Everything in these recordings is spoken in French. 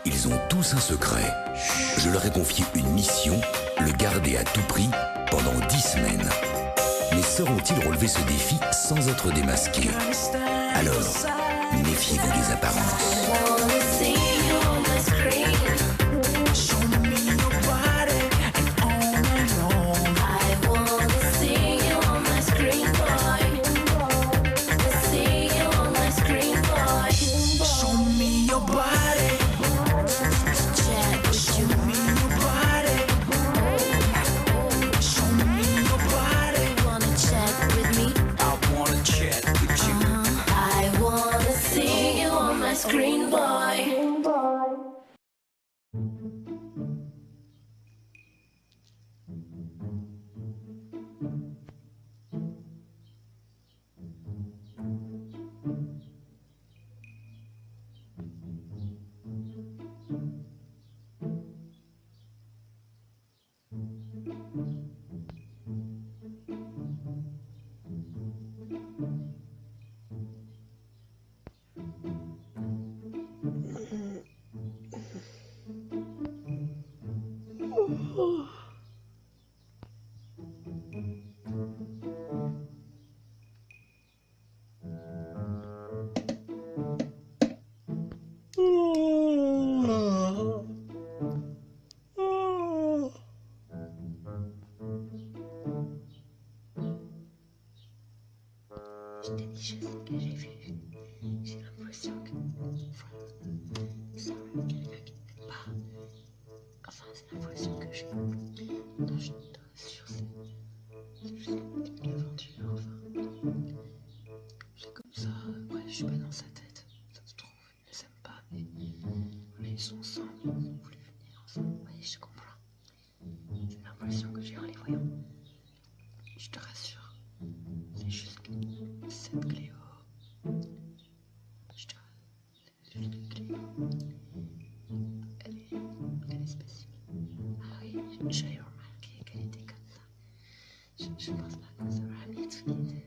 Ils ont tous un secret. Je leur ai confié une mission, le garder à tout prix pendant 10 semaines. Mais sauront-ils relever ce défi sans être démasqués? Alors, méfiez-vous des apparences. Screen boy. Je t'ai dit, je sais que j'ai vu. J'ai l'impression que ça quelqu'un qui n'aime pas. Enfin, c'est l'impression que j'ai. Non, je te rassure, c'est juste une petite aventure. Enfin, c'est comme ça. Ouais, je suis pas dans sa tête. Ça se trouve, ils ne s'aiment pas, mais ils sont ensemble. Ils ont voulu venir ensemble. Oui, je comprends. C'est l'impression que j'ai en les voyant. Je te rassure. C'est juste que cette Cléo. Je te rassure. C'est juste que Cléo. Elle est spéciale. Ah oui, j'avais remarqué qu'elle était comme ça. Je pense pas qu'on sera amis tous les deux.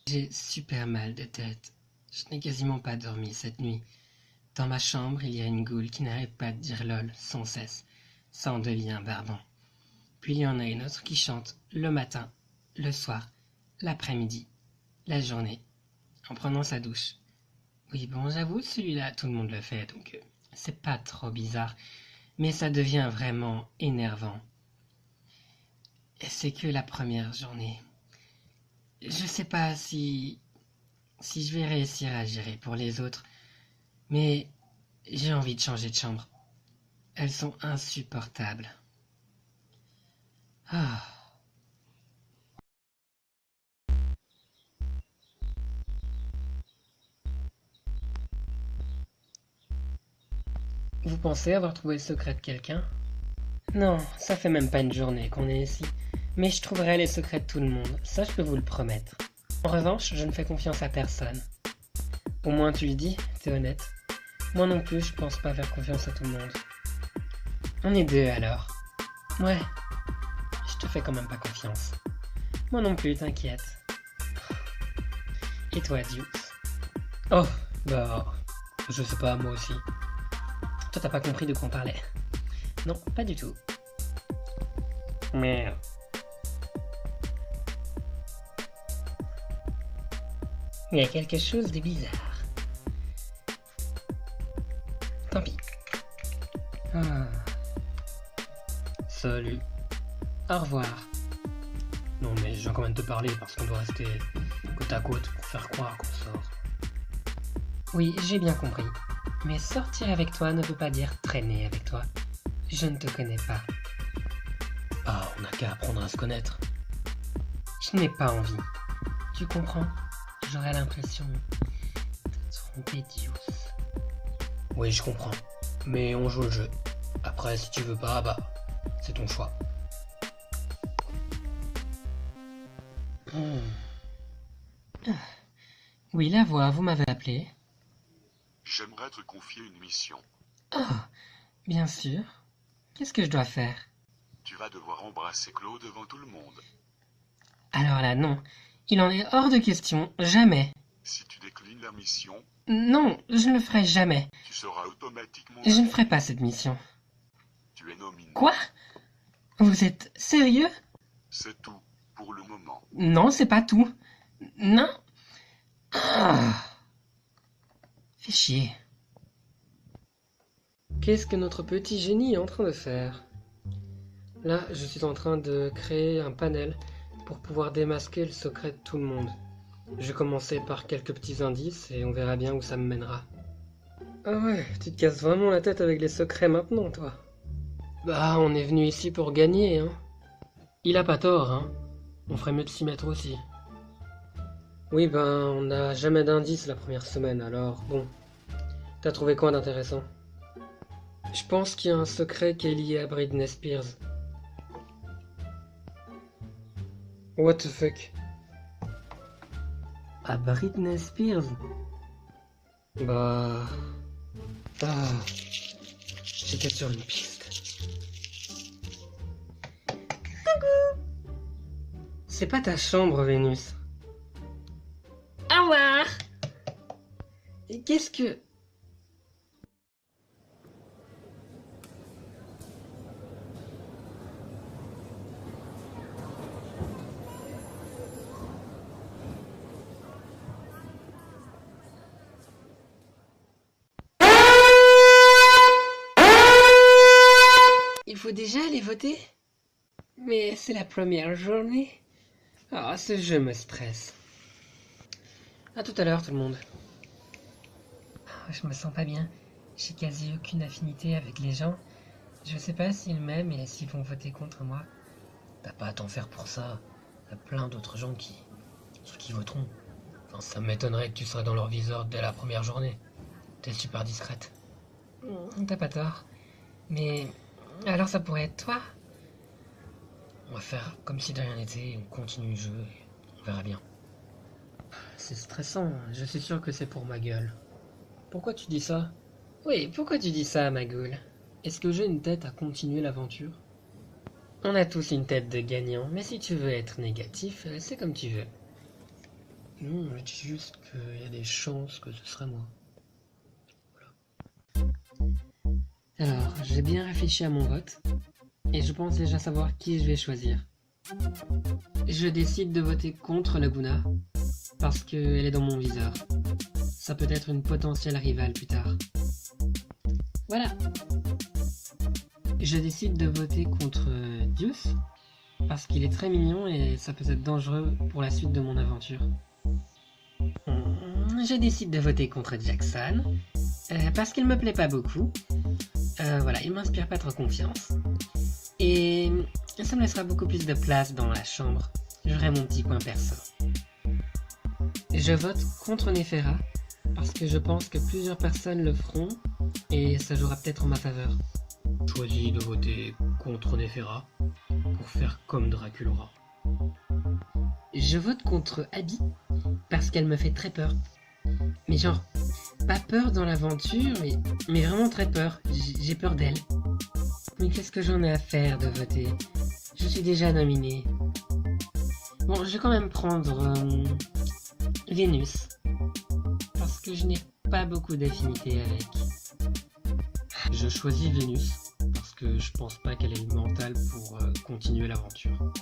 J'ai super mal de tête. Je n'ai quasiment pas dormi cette nuit. Dans ma chambre, il y a une goule qui n'arrête pas de dire lol sans cesse, sans de lien barbant. Puis il y en a une autre qui chante le matin, le soir, l'après-midi, la journée, en prenant sa douche. Oui, bon, j'avoue, celui-là, tout le monde le fait, donc c'est pas trop bizarre, mais ça devient vraiment énervant. Et c'est que la première journée. Je sais pas si je vais réussir à gérer pour les autres, mais j'ai envie de changer de chambre. Elles sont insupportables. Ah. Vous pensez avoir trouvé le secret de quelqu'un? Non, ça fait même pas une journée qu'on est ici. Mais je trouverai les secrets de tout le monde, ça je peux vous le promettre. En revanche, je ne fais confiance à personne. Au moins tu le dis, t'es honnête. Moi non plus, je pense pas faire confiance à tout le monde. On est deux alors. Ouais, je te fais quand même pas confiance. Moi non plus, t'inquiète. Et toi, Dukes? Oh, bah, je sais pas, moi aussi. Toi t'as pas compris de quoi on parlait. Non, pas du tout. Mais... il y a quelque chose de bizarre. Tant pis. Ah. Salut. Au revoir. Non mais je viens quand même te parler parce qu'on doit rester côte à côte pour faire croire qu'on sort. Oui, j'ai bien compris. Mais sortir avec toi ne veut pas dire traîner avec toi. Je ne te connais pas. Ah, on n'a qu'à apprendre à se connaître. Je n'ai pas envie. Tu comprends? J'aurais l'impression d'être Pédius. Oui, je comprends. Mais on joue le jeu. Après, si tu veux pas, bah, c'est ton choix. Oui, la voix, vous m'avez appelé. J'aimerais te confier une mission. Oh, bien sûr. Qu'est-ce que je dois faire? Tu vas devoir embrasser Claude devant tout le monde. Alors là, non. Il en est hors de question. Jamais. Si tu déclines la mission, Non, je ne le ferai jamais. tu seras automatiquement... Je ne ferai pas cette mission. Tu es nominé. Quoi? Vous êtes sérieux? C'est tout, pour le moment. Non, c'est pas tout. Non. Ah. Fais chier. Qu'est-ce que notre petit génie est en train de faire? Là, je suis en train de créer un panel pour pouvoir démasquer le secret de tout le monde. Je vais commencer par quelques petits indices et on verra bien où ça me mènera. Ah ouais, tu te casses vraiment la tête avec les secrets maintenant, toi. Bah, on est venu ici pour gagner, hein. Il a pas tort, hein. On ferait mieux de s'y mettre aussi. Oui, ben, on n'a jamais d'indices la première semaine, alors bon. T'as trouvé quoi d'intéressant? Je pense qu'il y a un secret qui est lié à Britney Spears. What the fuck? À Britney Spears? Bah... Ah... J'étais sur une piste. Coucou! C'est pas ta chambre, Vénus. Au revoir! Et qu'est-ce que... Il faut déjà aller voter? Mais c'est la première journée. Ah, ce jeu me stresse. À tout à l'heure, tout le monde. Oh, je me sens pas bien. J'ai quasi aucune affinité avec les gens. Je sais pas s'ils m'aiment et s'ils vont voter contre moi. T'as pas à t'en faire pour ça. Il y a plein d'autres gens qui voteront. Enfin, ça m'étonnerait que tu serais dans leur viseur dès la première journée. T'es super discrète. T'as pas tort. Mais alors ça pourrait être toi? On va faire comme si de rien n'était, on continue le jeu et on verra bien. C'est stressant, je suis sûr que c'est pour ma gueule. Pourquoi tu dis ça? Oui, pourquoi tu dis ça, ma gueule? Est-ce que j'ai une tête à continuer l'aventure? On a tous une tête de gagnant, mais si tu veux être négatif, c'est comme tu veux. Non, je dis juste qu'il y a des chances que ce serait moi. Voilà. Alors, j'ai bien réfléchi à mon vote, et je pense déjà savoir qui je vais choisir. Je décide de voter contre Laguna, parce qu'elle est dans mon viseur. Ça peut être une potentielle rivale plus tard. Voilà. Je décide de voter contre Deuce, parce qu'il est très mignon et ça peut être dangereux pour la suite de mon aventure. Je décide de voter contre Jackson, parce qu'il me plaît pas beaucoup. Voilà, il m'inspire pas trop confiance. Et ça me laissera beaucoup plus de place dans la chambre. J'aurai mon petit coin perso. Je vote contre Nefera, parce que je pense que plusieurs personnes le feront, et ça jouera peut-être en ma faveur. Choisis de voter contre Nefera, pour faire comme Dracula. Je vote contre Abby, parce qu'elle me fait très peur. Mais genre, pas peur dans l'aventure, mais vraiment très peur. J'ai peur d'elle. Mais qu'est-ce que j'en ai à faire de voter? Je suis déjà nominée. Bon, je vais quand même prendre Vénus. Parce que je n'ai pas beaucoup d'affinité avec. Je choisis Vénus. Parce que je pense pas qu'elle ait le mental pour continuer l'aventure.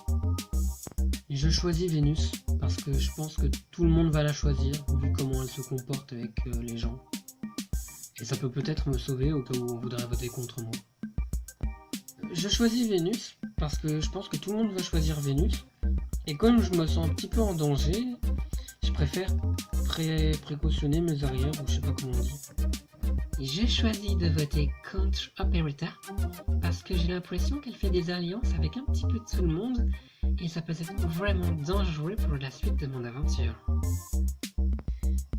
Je choisis Vénus. Parce que je pense que tout le monde va la choisir, vu comment elle se comporte avec les gens. Et ça peut peut-être me sauver au cas où on voudrait voter contre moi. Je choisis Vénus, parce que je pense que tout le monde va choisir Vénus. Et comme je me sens un petit peu en danger, je préfère précautionner mes arrières, ou je sais pas comment on dit. Je choisis de voter contre Operetta, parce que j'ai l'impression qu'elle fait des alliances avec un petit peu tout le monde, et ça peut être vraiment dangereux pour la suite de mon aventure.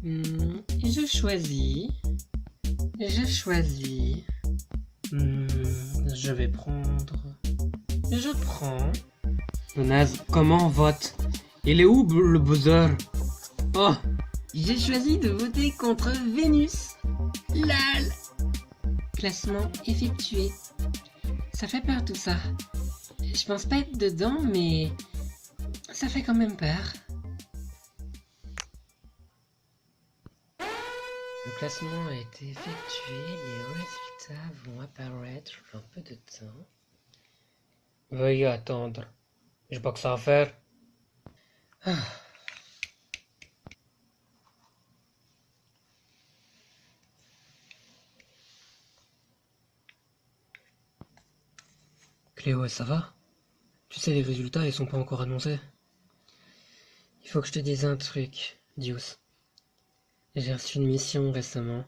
Je Je choisis. Je vais prendre. Je prends. Naze, comment on vote? Il est où le buzzer? Oh, j'ai choisi de voter contre Vénus. Lol. Classement effectué. Ça fait peur tout ça. Je pense pas être dedans, mais ça fait quand même peur. Le classement a été effectué, les résultats vont apparaître dans peu de temps. Veuillez attendre. J'ai pas que ça à faire. Cléo, ça va? Tu sais, les résultats, ils sont pas encore annoncés. Il faut que je te dise un truc, Dius. J'ai reçu une mission récemment,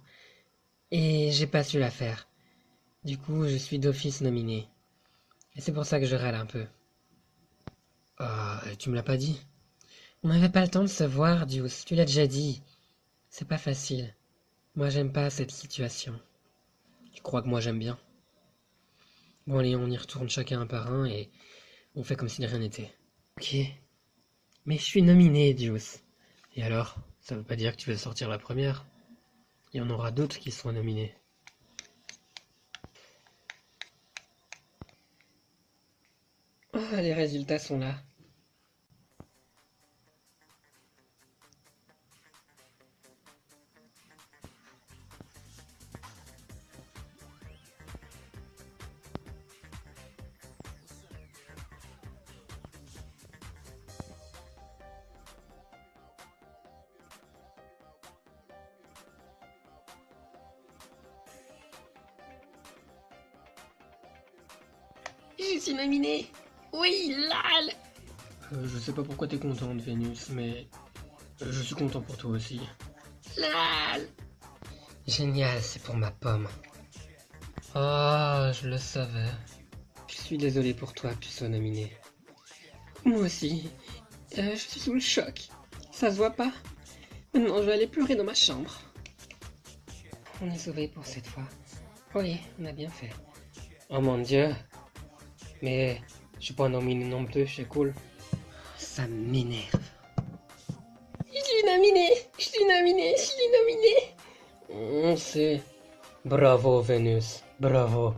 et j'ai pas su la faire. Du coup, je suis d'office nominé. Et c'est pour ça que je râle un peu. Ah, tu me l'as pas dit? On n'avait pas le temps de se voir, Dius, tu l'as déjà dit. C'est pas facile. Moi, j'aime pas cette situation. Tu crois que moi, j'aime bien? Bon, allez, on y retourne chacun un par un et on fait comme si de rien n'était. Ok. Mais je suis nominé, Dius. Et alors, ça veut pas dire que tu vas sortir la première. Il y en aura d'autres qui seront nominés. Ah, les résultats sont là. Je suis nominé. Oui, lol. Je sais pas pourquoi t'es contente, Vénus, mais je suis content pour toi aussi. Lol. Génial, c'est pour ma pomme. Oh, je le savais. Je suis désolé pour toi que tu sois nominé. Moi aussi. Je suis sous le choc. Ça se voit pas? Maintenant, je vais aller pleurer dans ma chambre. On est sauvés pour cette fois. Oui, on a bien fait. Oh mon Dieu. Mais je suis pas nominé non plus, c'est cool. Ça m'énerve. Je suis nominé. On sait. Bravo Vénus, bravo.